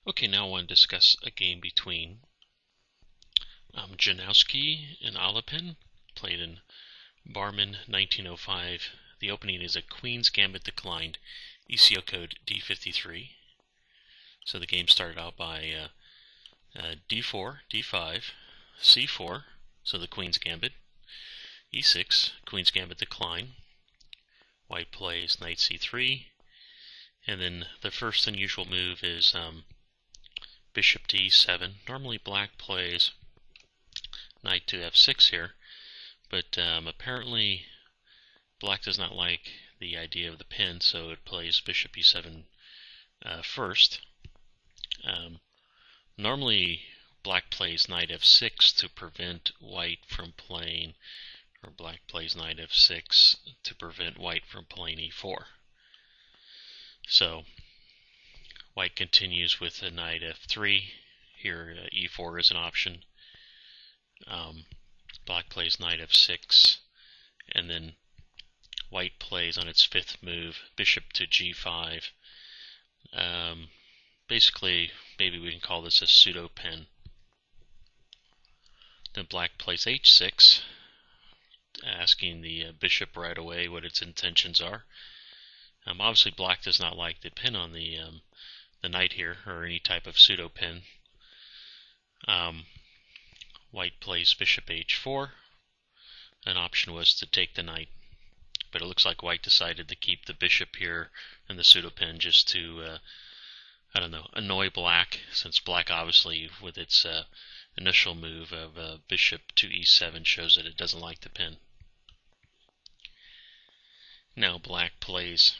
Okay, now I want to discuss a game between Janowsky and Alapin, played in Barman 1905. The opening is a Queen's Gambit declined, ECO code D53. So the game started out by D4, D5, C4, so the Queen's Gambit, E6, Queen's Gambit decline. White plays Knight C3, and then the first unusual move is Bishop to E7. Normally Black plays Knight to F6 here, but apparently Black does not like the idea of the pin, so it plays Bishop E7 first. Normally Black plays Knight F6 to prevent White from playing, or Black plays Knight F6 to prevent White from playing E4. So White continues with a Knight F3. Here E4 is an option. Black plays Knight F6, and then White plays on its fifth move Bishop to G5. Basically, maybe we can call this a pseudo pin. Then Black plays H6, asking the Bishop right away what its intentions are. Obviously, Black does not like the pin on the Knight here, or any type of pseudo pin. White plays Bishop H4. An option was to take the Knight, but it looks like White decided to keep the Bishop here and the pseudo pin just to I don't know, annoy Black, since Black obviously with its initial move of Bishop to E7 shows that it doesn't like the pin. Now Black plays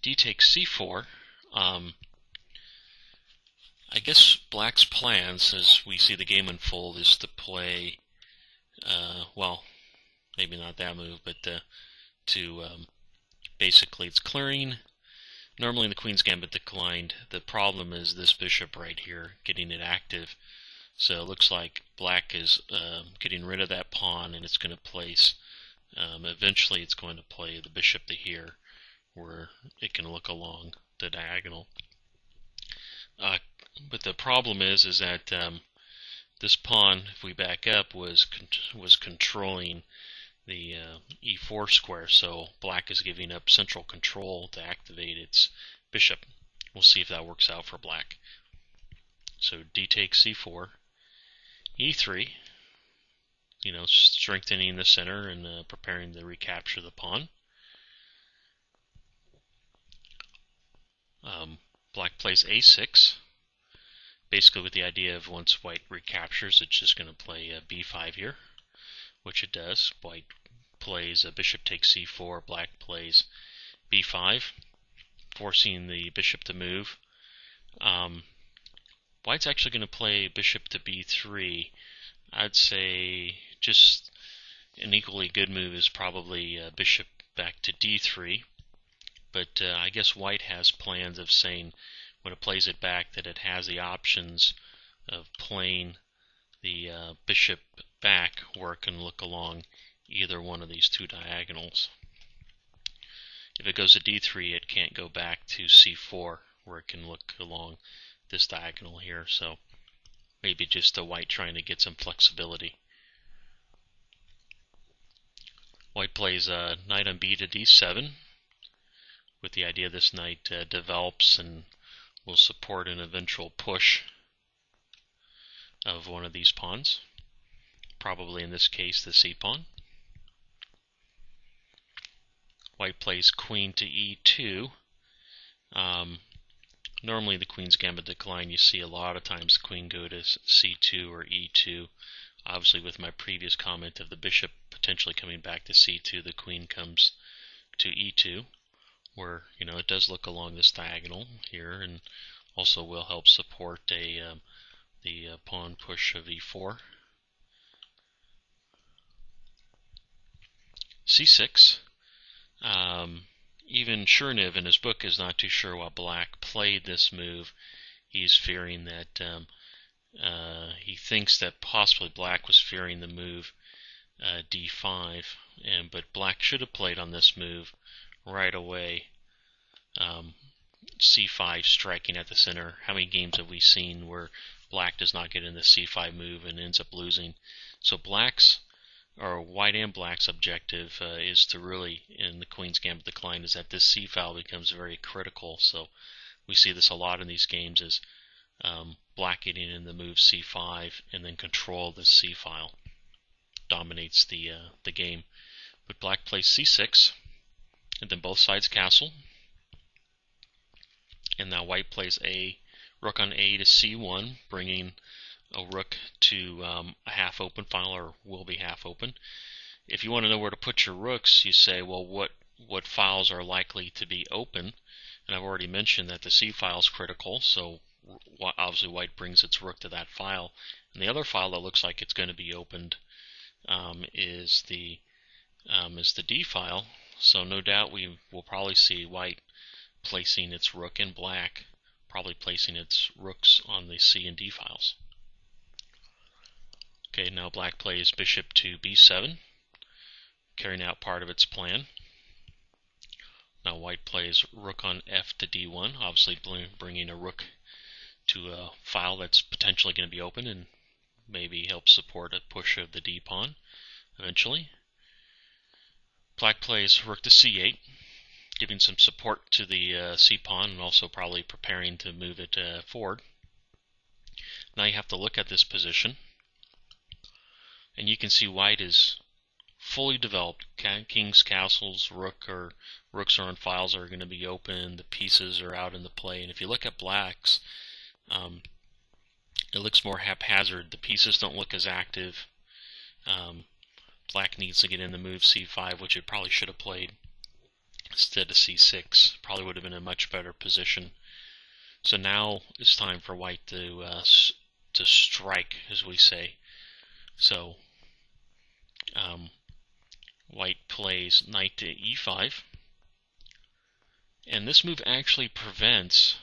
D takes C4. I guess Black's plans, as we see the game unfold, is to play, well, maybe not that move, but basically it's clearing. Normally the Queen's Gambit declined. The problem is this Bishop right here, getting it active. So it looks like Black is getting rid of that pawn, and it's going to place, eventually it's going to play the Bishop to here, where it can look along the diagonal. But the problem is that this pawn, if we back up, was controlling the E4 square, so Black is giving up central control to activate its Bishop. We'll see if that works out for Black. So D takes C4, E3, strengthening the center and preparing to recapture the pawn. Black plays A6, basically with the idea of once White recaptures, it's just going to play B5 here, which it does. White plays Bishop takes C4, Black plays B5, forcing the Bishop to move. White's actually going to play Bishop to B3. I'd say just an equally good move is probably Bishop back to D3. But I guess White has plans of saying, when it plays it back, that it has the options of playing the Bishop back, where it can look along either one of these two diagonals. If it goes to D3, it can't go back to C4, where it can look along this diagonal here. So maybe just a White trying to get some flexibility. White plays Knight on B to D7, with the idea this Knight develops and will support an eventual push of one of these pawns, probably in this case the C pawn. White plays Queen to E2. Normally the Queen's Gambit decline, you see a lot of times the Queen go to C2 or E2. Obviously, with my previous comment of the Bishop potentially coming back to C2, the Queen comes to E2, where it does look along this diagonal here, and also will help support the pawn push of E4. C6. Even Cherniv in his book is not too sure why Black played this move. He's fearing that he thinks that possibly Black was fearing the move D5, but Black should have played on this move right away. c5 striking at the center. How many games have we seen where black does not get in the c5 move and ends up losing? So black's, or white and black's objective is to really, in the Queen's Gambit decline, is that this c file becomes very critical. So we see this a lot in these games, is black getting in the move c5 and then control the c file dominates the game. But black plays c6, and then both sides castle. And now white plays rook on a to c1, bringing a rook to a half open file, or will be half open. If you want to know where to put your rooks, you say, well, what files are likely to be open? And I've already mentioned that the c file is critical, so obviously white brings its rook to that file. And the other file that looks like it's going to be opened is the d file. So no doubt we will probably see white placing its rook, and black probably placing its rooks on the c and d files. Okay, now black plays bishop to b7, carrying out part of its plan. Now white plays rook on f to d1, obviously bringing a rook to a file that's potentially going to be open and maybe help support a push of the d pawn eventually. Black plays rook to c8, giving some support to the c pawn and also probably preparing to move it forward. Now you have to look at this position, and you can see white is fully developed. King's castles, rooks are on files are going to be open, the pieces are out in the play. And if you look at black's, it looks more haphazard. The pieces don't look as active. Black needs to get in the move c5, which it probably should have played instead of c6. Probably would have been a much better position. So now it's time for white to strike, as we say. So white plays knight to e5, and this move actually prevents.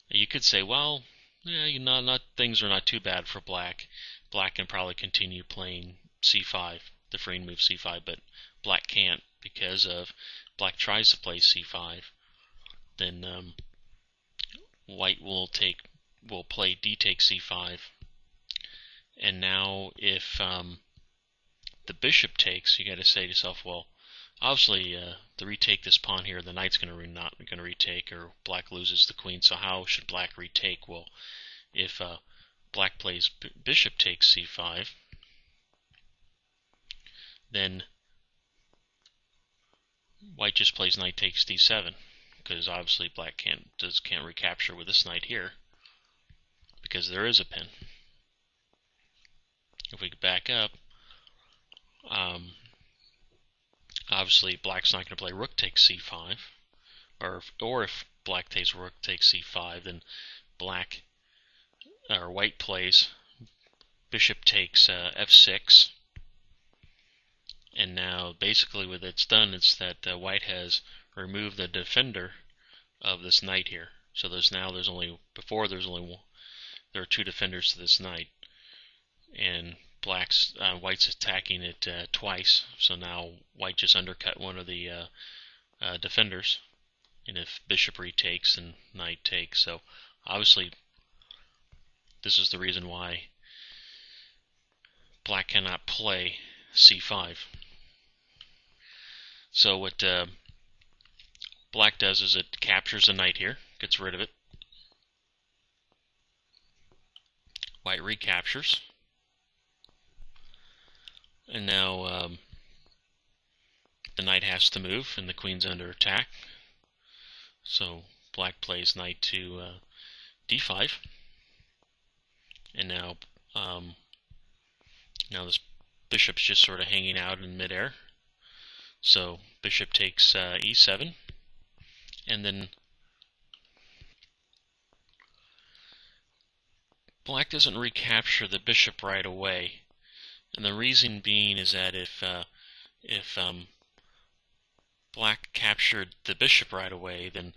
You could say, well, yeah, things are not too bad for black. Black can probably continue playing c5, the freeing move c5, but black can't, because of black tries to play c5, then white will play d takes c5, and now if the bishop takes, you got to say to yourself, well, obviously to retake this pawn here, the knight's not going to retake, or black loses the queen. So how should black retake? Well, if black plays bishop takes c5, then white just plays knight takes d7, because obviously black can't recapture with this knight here, because there is a pin. If we back up, obviously black's not going to play rook takes c5, or if black takes rook takes c5, then white plays bishop takes f6, and now basically what it's done is that white has removed the defender of this knight here. So there are two defenders to this knight, and white's attacking it twice. So now white just undercut one of the defenders, and if bishop retakes, and knight takes. So obviously this is the reason why black cannot play c5. So what black does is it captures the knight here, gets rid of it. White recaptures. And now the knight has to move, and the queen's under attack. So black plays knight to d5. And now this bishop's just sort of hanging out in midair. So bishop takes e7, and then black doesn't recapture the bishop right away. And the reason being is that if black captured the bishop right away, then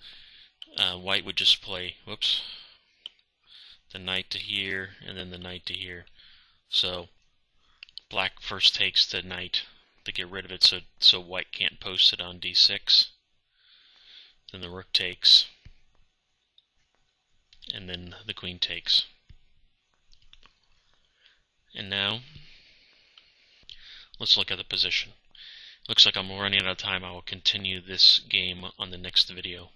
white would just play, the knight to here, and then the knight to here. So black first takes the knight to get rid of it, so white can't post it on d6. Then the rook takes, and then the queen takes. And now, let's look at the position. Looks like I'm running out of time. I will continue this game on the next video.